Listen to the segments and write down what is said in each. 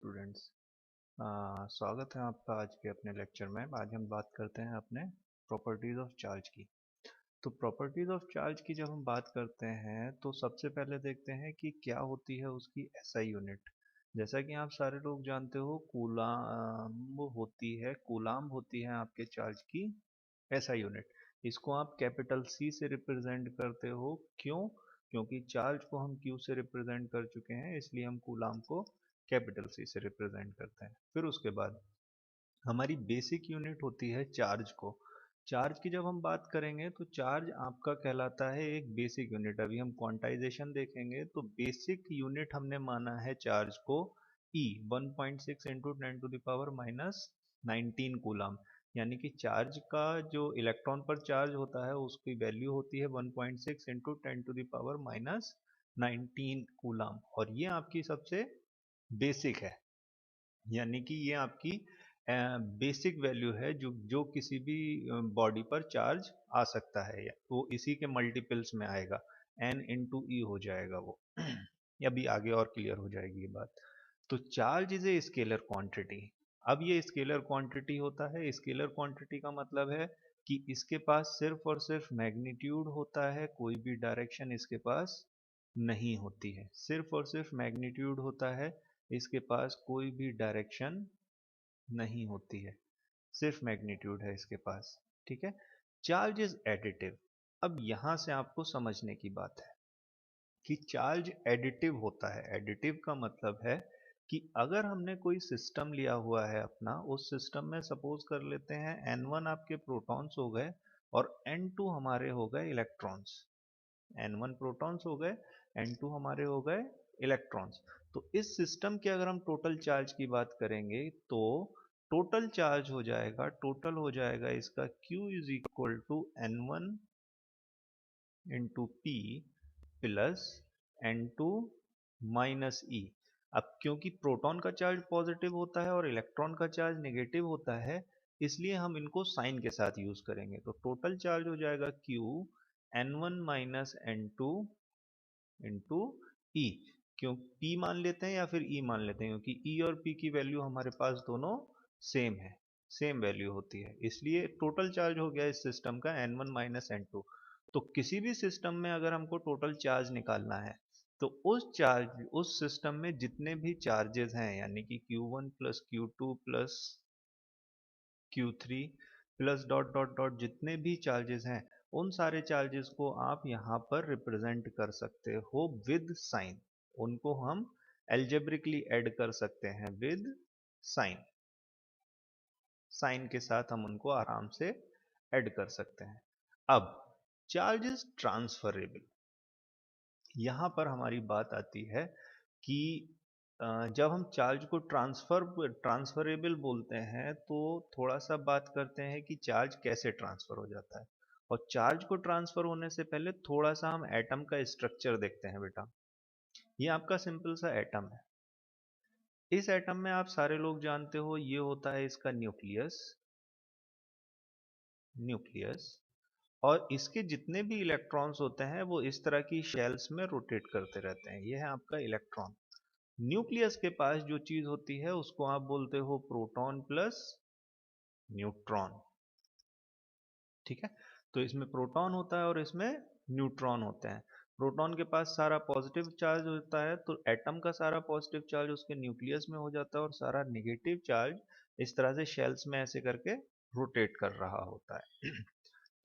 Students. स्वागत है आपका आज के अपने लेक्चर में। आज हम बात करते हैं अपने प्रॉपर्टीज ऑफ चार्ज की। तो प्रॉपर्टीज ऑफ चार्ज की जब हम बात करते हैं तो सबसे पहले देखते हैं कि क्या होती है उसकी एसआई यूनिट। जैसा कि आप सारे लोग जानते हो, कूलाम्ब होती है आपके चार्ज की एसआई यूनिट। इसको आप कैपिटल सी से रिप्रेजेंट करते हो। क्यों? क्योंकि चार्ज को हम क्यू से रिप्रेजेंट कर चुके हैं, इसलिए हम कूलाम्ब को कैपिटल सी से रिप्रेजेंट करते हैं। फिर उसके बाद हमारी बेसिक यूनिट होती है चार्ज को। चार्ज की जब हम बात करेंगे तो चार्ज आपका कहलाता है एक बेसिक यूनिट। अभी हम क्वांटाइजेशन देखेंगे तो बेसिक यूनिट हमने माना है चार्ज को ई 1.6 इंटू 10⁻⁻19 कूलम। यानी कि चार्ज का जो इलेक्ट्रॉन पर चार्ज होता है उसकी वैल्यू होती है 1.6 इंटू 10⁻⁻19 कूलम, और ये आपकी सबसे बेसिक है। यानी कि ये आपकी बेसिक वैल्यू है जो किसी भी बॉडी पर चार्ज आ सकता है, या तो इसी के मल्टीपल्स में आएगा, n इंटू ई हो जाएगा वो। अभी आगे और क्लियर हो जाएगी ये बात। तो charge is a scalar quantity. अब ये स्केलर क्वांटिटी होता है। स्केलर क्वांटिटी का मतलब है कि इसके पास सिर्फ और सिर्फ मैग्नीट्यूड होता है, कोई भी डायरेक्शन इसके पास नहीं होती है। सिर्फ और सिर्फ मैग्नीट्यूड होता है, इसके पास कोई भी डायरेक्शन नहीं होती है, सिर्फ मैग्नीट्यूड है इसके पास। ठीक है। Charge is additive. अब यहां से आपको समझने की बात है कि चार्ज एडिटिव होता है। एडिटिव का मतलब है कि अगर हमने कोई सिस्टम लिया हुआ है अपना, उस सिस्टम में सपोज कर लेते हैं n1 आपके प्रोटॉन्स हो गए और n2 हमारे हो गए इलेक्ट्रॉन्स। n1 प्रोटॉन्स हो गए, n2 हमारे हो गए इलेक्ट्रॉन्स। तो इस सिस्टम के अगर हम टोटल चार्ज की बात करेंगे तो टोटल चार्ज हो जाएगा, टोटल हो जाएगा इसका Q is equal to n1 into P plus n2 minus E. अब क्योंकि प्रोटॉन का चार्ज पॉजिटिव होता है और इलेक्ट्रॉन का चार्ज नेगेटिव होता है, इसलिए हम इनको साइन के साथ यूज करेंगे। तो टोटल चार्ज हो जाएगा Q n1 minus n2 into ई। क्यों P मान लेते हैं या फिर E मान लेते हैं? क्योंकि E और P की वैल्यू हमारे पास दोनों सेम है, सेम वैल्यू होती है, इसलिए टोटल चार्ज हो गया इस सिस्टम का n1 माइनस n2। तो किसी भी सिस्टम में अगर हमको टोटल चार्ज निकालना है तो उस सिस्टम में जितने भी चार्जेस हैं, यानी कि Q1 plus Q2 plus Q3 plus dot dot dot, जितने भी चार्जेस हैं उन सारे चार्जेस को आप यहाँ पर रिप्रेजेंट कर सकते हो विद साइन। उनको हम एल्जेब्रिकली ऐड कर सकते हैं विद साइन। साइन के साथ हम उनको आराम से ऐड कर सकते हैं। अब चार्ज इज ट्रांसफरेबल। यहां पर हमारी बात आती है कि जब हम चार्ज को ट्रांसफरेबल बोलते हैं तो थोड़ा सा बात करते हैं कि चार्ज कैसे ट्रांसफर हो जाता है। और चार्ज को ट्रांसफर होने से पहले थोड़ा सा हम एटम का स्ट्रक्चर देखते हैं बेटा। ये आपका सिंपल सा एटम है। इस एटम में आप सारे लोग जानते हो ये होता है इसका न्यूक्लियस। न्यूक्लियस और इसके जितने भी इलेक्ट्रॉन्स होते हैं वो इस तरह की शेल्स में रोटेट करते रहते हैं। ये है आपका इलेक्ट्रॉन। न्यूक्लियस के पास जो चीज होती है उसको आप बोलते हो प्रोटॉन प्लस न्यूट्रॉन। ठीक है। तो इसमें प्रोटॉन होता है और इसमें न्यूट्रॉन होते हैं। प्रोटॉन के पास सारा पॉजिटिव चार्ज होता है, तो एटम का सारा पॉजिटिव चार्ज उसके न्यूक्लियस में हो जाता है और सारा नेगेटिव चार्ज इस तरह से शेल्स में ऐसे करके रोटेट कर रहा होता है।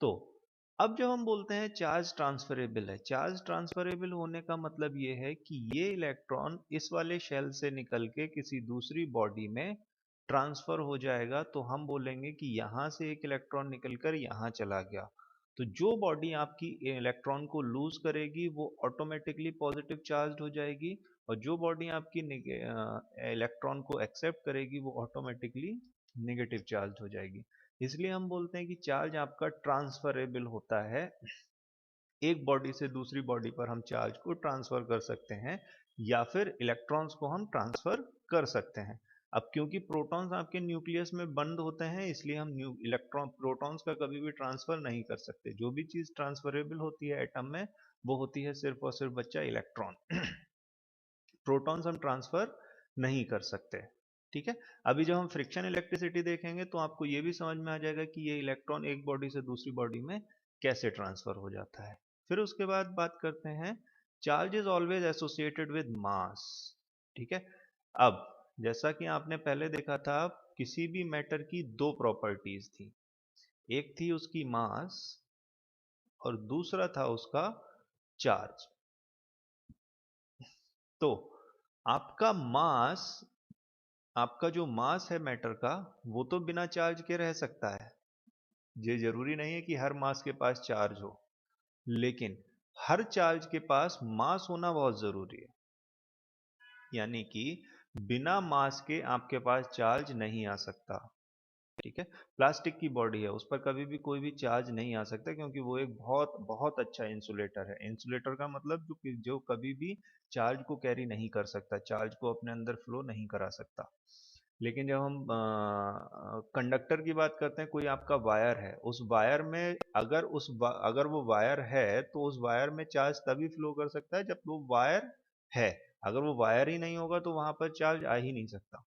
तो अब जब हम बोलते हैं चार्ज ट्रांसफरेबल है, चार्ज ट्रांसफरेबल होने का मतलब ये है कि ये इलेक्ट्रॉन इस वाले शेल से निकल के किसी दूसरी बॉडी में ट्रांसफर हो जाएगा। तो हम बोलेंगे कि यहां से एक इलेक्ट्रॉन निकलकर यहां चला गया। तो जो बॉडी आपकी इलेक्ट्रॉन को लूज करेगी वो ऑटोमेटिकली पॉजिटिव चार्ज हो जाएगी, और जो बॉडी आपकी इलेक्ट्रॉन को एक्सेप्ट करेगी वो ऑटोमेटिकली नेगेटिव चार्ज हो जाएगी। इसलिए हम बोलते हैं कि चार्ज आपका ट्रांसफरेबल होता है। एक बॉडी से दूसरी बॉडी पर हम चार्ज को ट्रांसफर कर सकते हैं या फिर इलेक्ट्रॉन्स को हम ट्रांसफर कर सकते हैं। अब क्योंकि प्रोटॉन्स आपके न्यूक्लियस में बंद होते हैं, इसलिए हम इलेक्ट्रॉन प्रोटॉन्स का कभी भी ट्रांसफर नहीं कर सकते। जो भी चीज ट्रांसफरेबल होती है एटम में वो होती है सिर्फ और सिर्फ बच्चा इलेक्ट्रॉन। प्रोटॉन्स हम ट्रांसफर नहीं कर सकते। ठीक है। अभी जब हम फ्रिक्शन इलेक्ट्रिसिटी देखेंगे तो आपको ये भी समझ में आ जाएगा कि ये इलेक्ट्रॉन एक बॉडी से दूसरी बॉडी में कैसे ट्रांसफर हो जाता है। फिर उसके बाद बात करते हैं charge is always associated with mass. ठीक है। अब जैसा कि आपने पहले देखा था, किसी भी मैटर की दो प्रॉपर्टीज थी, एक थी उसकी मास और दूसरा था उसका चार्ज। तो आपका मास, आपका जो मास है मैटर का, वो तो बिना चार्ज के रह सकता है। ये जरूरी नहीं है कि हर मास के पास चार्ज हो, लेकिन हर चार्ज के पास मास होना बहुत जरूरी है। यानी कि बिना मास के आपके पास चार्ज नहीं आ सकता। ठीक है। प्लास्टिक की बॉडी है, उस पर कभी भी कोई भी चार्ज नहीं आ सकता, क्योंकि वो एक बहुत बहुत अच्छा इंसुलेटर है। इंसुलेटर का मतलब जो कभी भी चार्ज को कैरी नहीं कर सकता, चार्ज को अपने अंदर फ्लो नहीं करा सकता। लेकिन जब हम कंडक्टर की बात करते हैं, कोई आपका वायर है, उस वायर में अगर वो वायर है तो उस वायर में चार्ज तभी फ्लो कर सकता है जब वो वायर है। अगर वो वायर ही नहीं होगा तो वहां पर चार्ज आ ही नहीं सकता।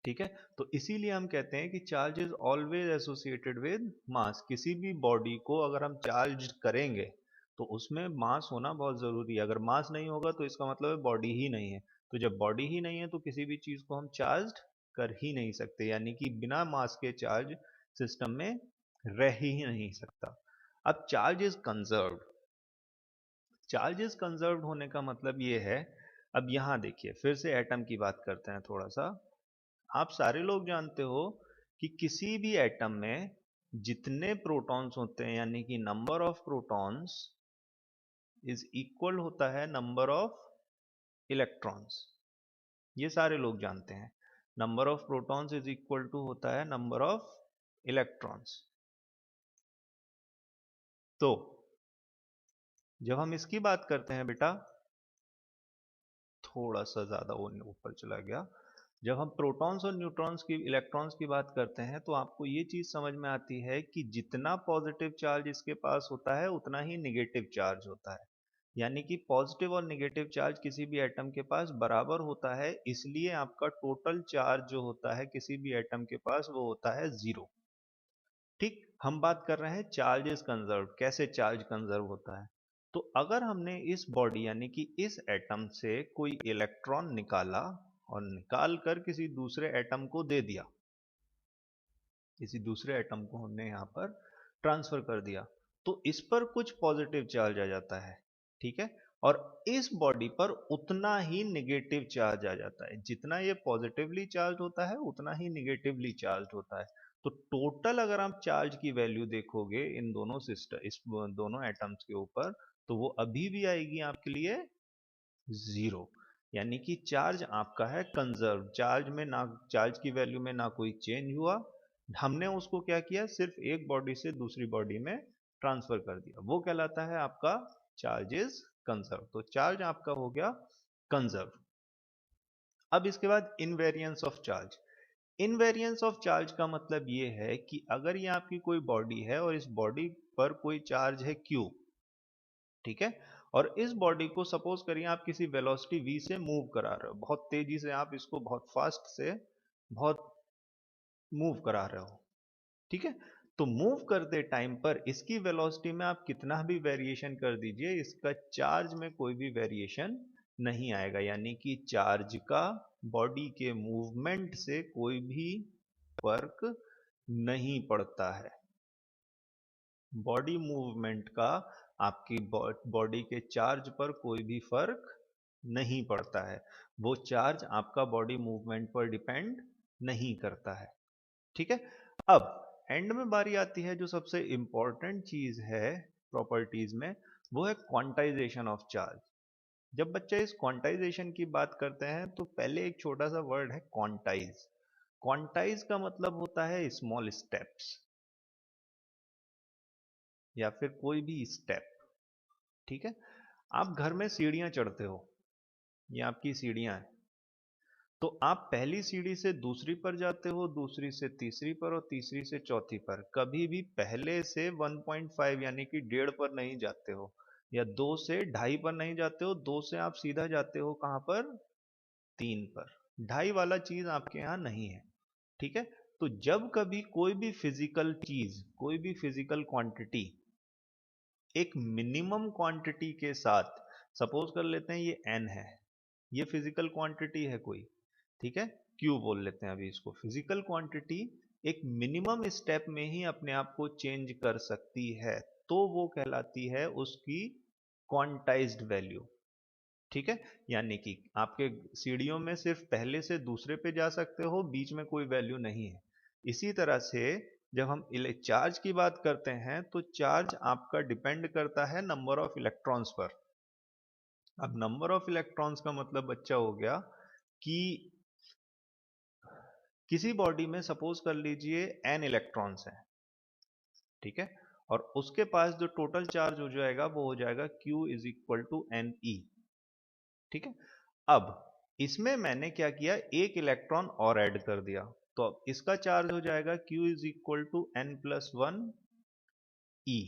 ठीक है। तो इसीलिए हम कहते हैं कि charge is always associated with mass. किसी भी बॉडी को अगर हम चार्ज करेंगे तो उसमें मास होना बहुत जरूरी है। अगर मास नहीं होगा तो इसका मतलब है बॉडी ही नहीं है। तो जब बॉडी ही नहीं है तो किसी भी चीज को हम चार्ज कर ही नहीं सकते, यानी कि बिना मास के चार्ज सिस्टम में रह ही नहीं सकता। अब charge is conserved. Charge is conserved होने का मतलब ये है, अब यहां देखिए फिर से एटम की बात करते हैं थोड़ा सा। आप सारे लोग जानते हो कि किसी भी एटम में जितने प्रोटॉन्स होते हैं, यानी कि number of protons is equal होता है नंबर ऑफ इलेक्ट्रॉन्स। ये सारे लोग जानते हैं, number of protons is equal to होता है नंबर ऑफ इलेक्ट्रॉन्स। तो जब हम इसकी बात करते हैं बेटा, थोड़ा सा ज्यादा वो ऊपर चला गया। जब हम प्रोटॉन्स और न्यूट्रॉन्स की, इलेक्ट्रॉन्स की बात करते हैं तो आपको ये चीज समझ में आती है कि जितना पॉजिटिव चार्ज इसके पास होता है उतना ही निगेटिव चार्ज होता है। यानी कि पॉजिटिव और निगेटिव चार्ज किसी भी एटम के पास बराबर होता है, इसलिए आपका टोटल चार्ज जो होता है किसी भी एटम के पास वो होता है जीरो। ठीक। हम बात कर रहे हैं चार्ज इज कंजर्व, कैसे चार्ज कंजर्व होता है। तो अगर हमने इस बॉडी यानी कि इस एटम से कोई इलेक्ट्रॉन निकाला और निकाल कर किसी दूसरे एटम को दे दिया, किसी दूसरे एटम को हमने यहां पर ट्रांसफर कर दिया, तो इस पर कुछ पॉजिटिव चार्ज आ जाता है। ठीक है। और इस बॉडी पर उतना ही निगेटिव चार्ज आ जाता है, जितना ये पॉजिटिवली चार्ज होता है उतना ही निगेटिवली चार्ज होता है। तो टोटल अगर आप चार्ज की वैल्यू देखोगे इन दोनों सिस्टम, इस दोनों एटम्स के ऊपर, तो वो अभी भी आएगी आपके लिए जीरो। यानी कि चार्ज आपका है कंजर्व, चार्ज में ना, चार्ज की वैल्यू में ना कोई चेंज हुआ। हमने उसको क्या किया, सिर्फ एक बॉडी से दूसरी बॉडी में ट्रांसफर कर दिया, वो कहलाता है आपका चार्ज इज कंजर्व। तो चार्ज आपका हो गया कंजर्व। अब इसके बाद invariance of charge. Invariance of charge का मतलब ये है कि अगर ये आपकी कोई बॉडी है और इस बॉडी पर कोई चार्ज है Q, ठीक है, और इस बॉडी को सपोज करिए आप किसी वेलोसिटी v से मूव करा रहे हो, बहुत तेजी से आप इसको बहुत फास्ट से बहुत मूव करा रहे हो। ठीक है। तो मूव करते टाइम पर इसकी वेलोसिटी में आप कितना भी वेरिएशन कर दीजिए, इसका चार्ज में कोई भी वेरिएशन नहीं आएगा। यानी कि चार्ज का बॉडी के मूवमेंट से कोई भी फर्क नहीं पड़ता है। बॉडी मूवमेंट का आपकी बॉडी के चार्ज पर कोई भी फर्क नहीं पड़ता है। वो चार्ज आपका बॉडी मूवमेंट पर डिपेंड नहीं करता है। ठीक है। अब एंड में बारी आती है जो सबसे इंपॉर्टेंट चीज है प्रॉपर्टीज में, वो है क्वांटाइजेशन ऑफ चार्ज। जब बच्चे इस क्वांटाइजेशन की बात करते हैं तो पहले एक छोटा सा वर्ड है क्वांटाइज। क्वांटाइज का मतलब होता है स्मॉल स्टेप्स, या फिर कोई भी स्टेप। ठीक है। आप घर में सीढ़ियां चढ़ते हो, ये आपकी सीढ़ियां हैं, तो आप पहली सीढ़ी से दूसरी पर जाते हो, दूसरी से तीसरी पर और तीसरी से चौथी पर। कभी भी पहले से 1.5 यानी कि 1.5 पर नहीं जाते हो, या 2 से 2.5 पर नहीं जाते हो। 2 से आप सीधा जाते हो कहां पर, 3 पर। ढाई वाला चीज आपके यहाँ नहीं है। ठीक है, तो जब कभी कोई भी फिजिकल चीज, कोई भी फिजिकल क्वांटिटी एक मिनिमम क्वांटिटी के साथ, सपोज कर लेते हैं ये n है, ये फिजिकल क्वांटिटी है कोई, ठीक है, q बोल लेते हैं अभी इसको, फिजिकल क्वांटिटी एक मिनिमम स्टेप में ही अपने आप को चेंज कर सकती है, तो वो कहलाती है उसकी क्वांटाइज्ड वैल्यू। ठीक है, यानी कि आपके सीढ़ियों में सिर्फ पहले से दूसरे पे जा सकते हो, बीच में कोई वैल्यू नहीं है। इसी तरह से जब हम चार्ज की बात करते हैं तो चार्ज आपका डिपेंड करता है नंबर ऑफ इलेक्ट्रॉन्स पर। अब नंबर ऑफ इलेक्ट्रॉन्स का मतलब बच्चा हो गया कि किसी बॉडी में सपोज कर लीजिए n इलेक्ट्रॉन्स हैं, ठीक है, और उसके पास जो टोटल चार्ज हो जाएगा वो हो जाएगा Q is equal to N E. ठीक है, अब इसमें मैंने क्या किया, एक इलेक्ट्रॉन और ऐड कर दिया, तो अब इसका चार्ज हो जाएगा Q is equal to N plus one E.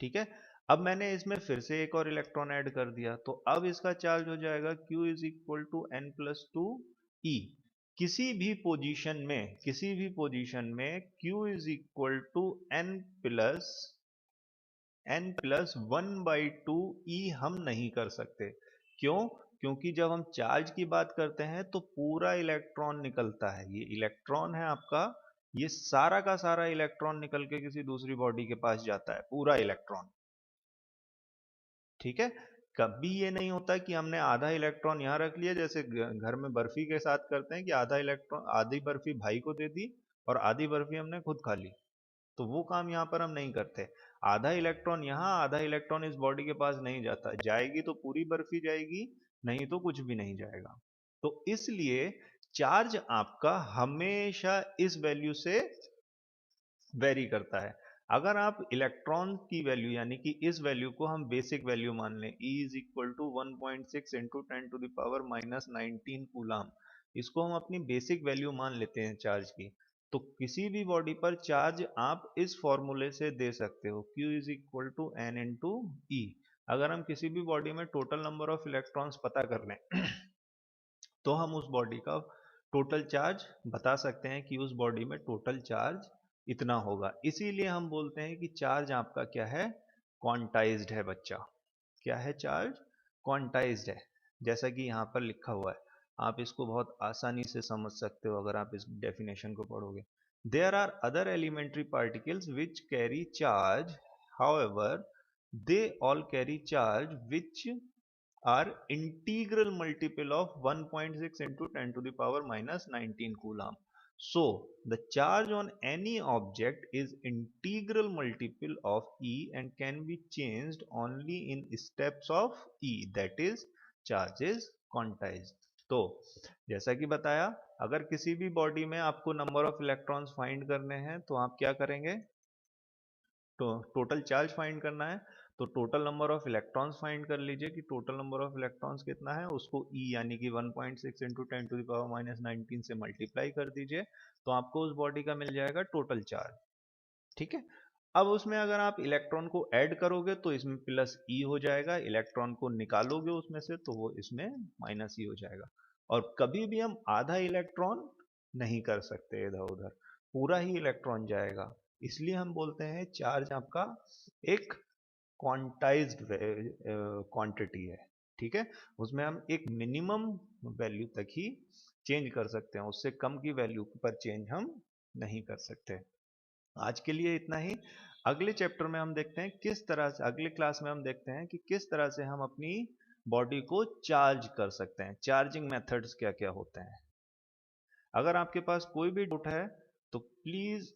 ठीक है, अब मैंने इसमें फिर से एक और इलेक्ट्रॉन ऐड कर दिया, तो अब इसका चार्ज हो जाएगा Q is equal to N plus two E. किसी भी पोजीशन में, किसी भी पोजीशन में Q is equal to N plus one by two E हम नहीं कर सकते। क्यों? क्योंकि जब हम चार्ज की बात करते हैं तो पूरा इलेक्ट्रॉन निकलता है, ये इलेक्ट्रॉन है आपका, ये सारा का सारा इलेक्ट्रॉन निकल के किसी दूसरी बॉडी के पास जाता है, पूरा इलेक्ट्रॉन। ठीक है, कभी ये नहीं होता कि हमने आधा इलेक्ट्रॉन यहां रख लिया, जैसे घर में बर्फी के साथ करते हैं कि आधा इलेक्ट्रॉन, आधी बर्फी भाई को दे दी और आधी बर्फी हमने खुद खा ली, तो वो काम यहां पर हम नहीं करते। आधा इलेक्ट्रॉन यहां, आधा इलेक्ट्रॉन इस बॉडी के पास नहीं जाता, जाएगी तो पूरी बर्फी जाएगी, नहीं तो कुछ भी नहीं जाएगा। तो इसलिए चार्ज आपका हमेशा इस वैल्यू से वेरी करता है। अगर आप इलेक्ट्रॉन की वैल्यू यानी कि इस वैल्यू को हम बेसिक वैल्यू मान लें, E is equal to 1.6 into 10⁻⁻19 coulomb, इसको हम अपनी बेसिक वैल्यू मान लेते हैं चार्ज की, तो किसी भी बॉडी पर चार्ज आप इस फॉर्मूले से दे सकते हो, Q is equal to N into E. अगर हम किसी भी बॉडी में टोटल नंबर ऑफ इलेक्ट्रॉन्स पता कर लें तो हम उस बॉडी का टोटल चार्ज बता सकते हैं कि उस बॉडी में टोटल चार्ज इतना होगा। इसीलिए हम बोलते हैं कि चार्ज आपका क्या है, क्वांटाइज्ड है बच्चा। क्या है चार्ज? क्वांटाइज्ड है, जैसा कि यहाँ पर लिखा हुआ है। आप इसको बहुत आसानी से समझ सकते हो अगर आप इस डेफिनेशन को पढ़ोगे। There are other elementary particles which carry charge, however they all carry charge which are integral multiple of 1.6 into 10 to the power minus 19 coulomb. So the charge on any object is integral multiple of E and can be changed only in steps of E, that is charge is quantized. तो जैसा कि बताया, अगर किसी भी body में आपको number of electrons find करने हैं तो आप क्या करेंगे, तो टोटल चार्ज फाइंड करना है तो total number of electrons find कर लीजिए कि टोटल नंबर ऑफ इलेक्ट्रॉन्स कितना है, उसको E यानी कि 1.6 into 10 to the power minus 19 से मल्टीप्लाई कर दीजिए, तो आपको उस बॉडी का मिल जाएगा टोटल चार्ज। ठीक है, अब उसमें अगर आप इलेक्ट्रॉन को ऐड करोगे तो इसमें प्लस E हो जाएगा, इलेक्ट्रॉन को निकालोगे उसमें से तो वो इसमें माइनस E हो जाएगा। और कभी भी हम आधा इलेक्ट्रॉन नहीं कर सकते इधर उधर, पूरा ही इलेक्ट्रॉन जाएगा। इसलिए हम बोलते हैं चार्ज आपका एक क्वांटाइज्ड क्वांटिटी है। ठीक है, उसमें हम एक मिनिमम वैल्यू तक ही चेंज कर सकते हैं, उससे कम की वैल्यू पर चेंज हम नहीं कर सकते। आज के लिए इतना ही। अगले चैप्टर में हम देखते हैं किस तरह से, अगले क्लास में हम देखते हैं कि किस तरह से हम अपनी बॉडी को चार्ज कर सकते हैं, चार्जिंग मेथड्स क्या क्या होते हैं। अगर आपके पास कोई भी डाउट है तो प्लीज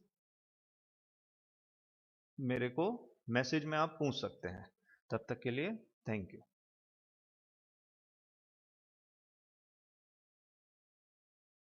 मेरे को मैसेज में आप पूछ सकते हैं। तब तक के लिए थैंक यू।